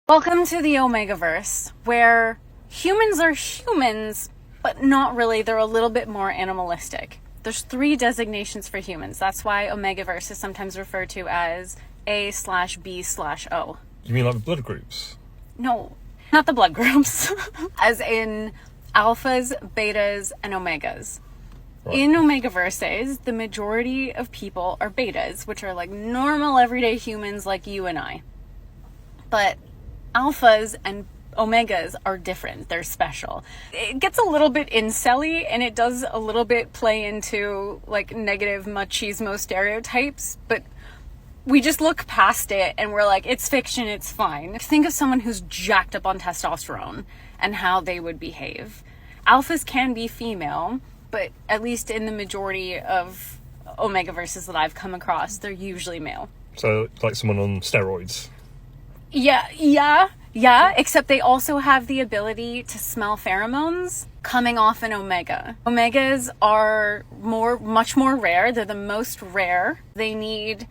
Welcome to the Omegaverse, where humans are humans, but not really. They're a little bit more animalistic. There's 3 designations for humans. That's why Omegaverse is sometimes referred to as A/B/O. You mean like the blood groups? No, not the blood groups. As in alphas, betas, and omegas. Right. In Omegaverses, the majority of people are betas, which are like normal everyday humans like you and I. But alphas and omegas are different. They're special. It gets a little bit incel-y, and it does a little bit play into like negative machismo stereotypes, but we just look past it and we're like, it's fiction, it's fine. Think of someone who's jacked up on testosterone and how they would behave. Alphas can be female, but at least in the majority of Omegaverses that I've come across, they're usually male. So, like someone on steroids? Yeah, except they also have the ability to smell pheromones coming off an omega. Omegas are much more rare. They're the most rare. They need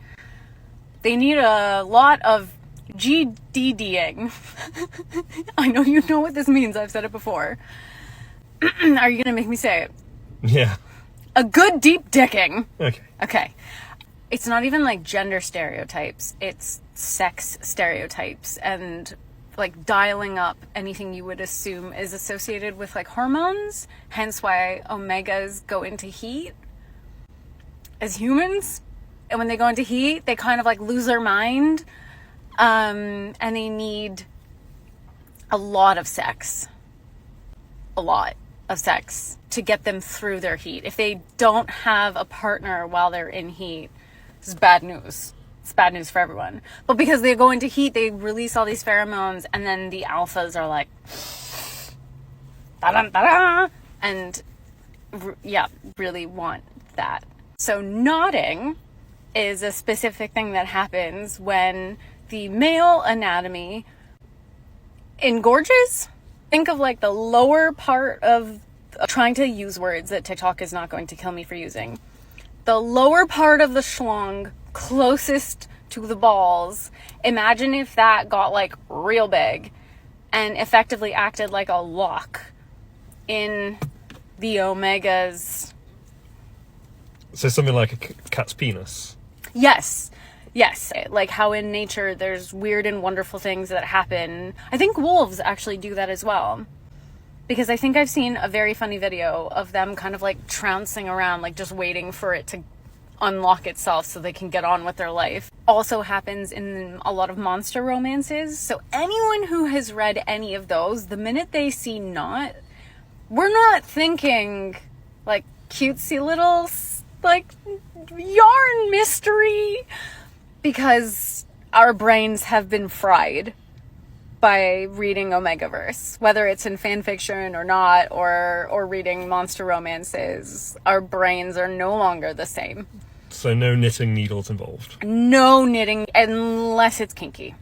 a lot of GDDing. I know you know what this means. I've said it before. Are you gonna make me say it? Yeah. A good deep dicking. Okay. It's not even like gender stereotypes. It's sex stereotypes and like dialing up anything you would assume is associated with like hormones. Hence why omegas go into heat as humans. And when they go into heat, they kind of like lose their mind. And they need a lot of sex to get them through their heat. If they don't have a partner while they're in heat, this is bad news. It's bad news for everyone. But because they go into heat, they release all these pheromones, and then the alphas are like, da-da, da-da, and really want that. So nodding is a specific thing that happens when the male anatomy engorges. Think of like the lower part of trying to use words that TikTok is not going to kill me for using. The lower part of the schlong closest to the balls. Imagine if that got like real big and effectively acted like a lock in the omegas. So something like a cat's penis? Yes. Like how in nature there's weird and wonderful things that happen. I think wolves actually do that as well. Because I think I've seen a very funny video of them kind of like trouncing around, like just waiting for it to unlock itself so they can get on with their life. Also happens in a lot of monster romances. So anyone who has read any of those, the minute they see knot, we're not thinking like cutesy little like yarn mystery, because our brains have been fried by reading Omegaverse, whether it's in fan fiction or not, or reading monster romances. Our brains are no longer the same. So no knitting needles involved? No knitting, unless it's kinky.